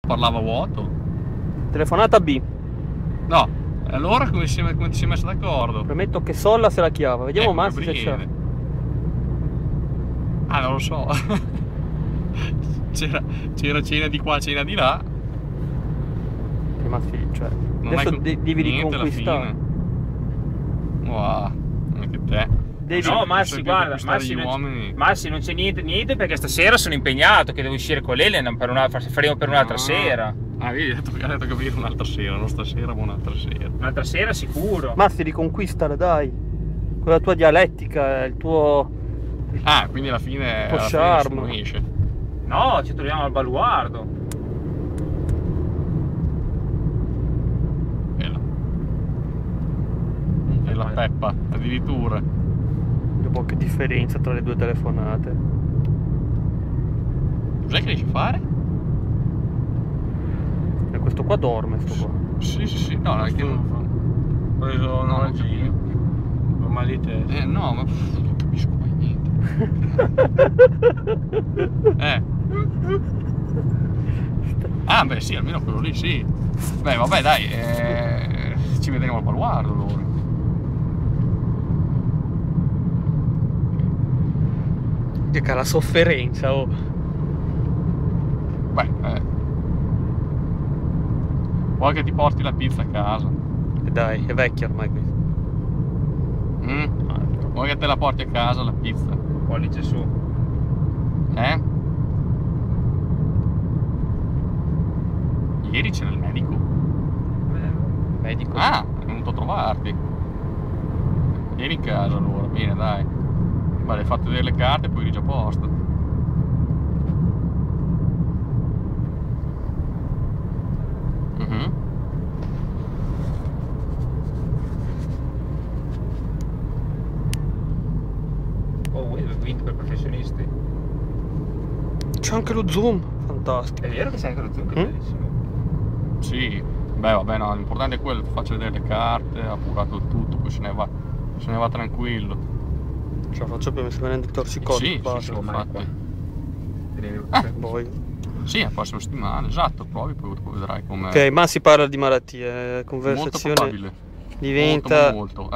parlava vuoto. Telefonata B. No, allora come ti sei messo d'accordo? Premetto che Solla se la chiava. Vediamo Massi se c'è. Ah, non lo so. C'era cena di qua, cena di là. Che Massi, cioè, Non adesso devi niente riconquistare. Wow, anche te. No, Massi, guarda, Massi non c'è niente perché stasera sono impegnato, che devo uscire con l'Elena faremo per un'altra sera. Ah, vedi, ha detto che viene un'altra sera, non stasera, ma un'altra sera. Un'altra sera sicuro. Massi, riconquistala, dai. Con la tua dialettica, il tuo... Ah, quindi alla fine charme. Non esce. No, ci troviamo al baluardo. Bella. E la Peppa, addirittura. Dopo che differenza tra le due telefonate. Cos'è che riesci a fare? E questo qua dorme, sto qua. Sì, no, anche non Ho preso un orologino. Ma di te. No, ma non capisco mai niente. Ah, beh, sì, almeno quello lì, sì. Beh, vabbè, dai, ci vedremo al baluardo allora. Che la sofferenza, oh. Beh, vuoi che ti porti la pizza a casa? E dai, è vecchia ormai questa. Vuoi che te la porti a casa la pizza? Pollice su. Ieri c'era il medico. Medico? Ah, è venuto a trovarti. Vieni in casa allora, bene, dai. Vale, hai fatto vedere le carte e poi eri già a posto. Oh, quindi per professionisti. C'è anche lo zoom, fantastico. È vero che c'è anche lo zoom, che bellissimo. Sì, beh vabbè no, l'importante è quello, ti faccio vedere le carte, ha appurato il tutto, poi se ne va tranquillo. Ce la faccio prima se me ne tossicologico. Sì, infatti. Poi. Sì, la prossima settimana, esatto, provi, poi vedrai come. Ok, ma si parla di malattie, conversazione molto probabile. diventa molto.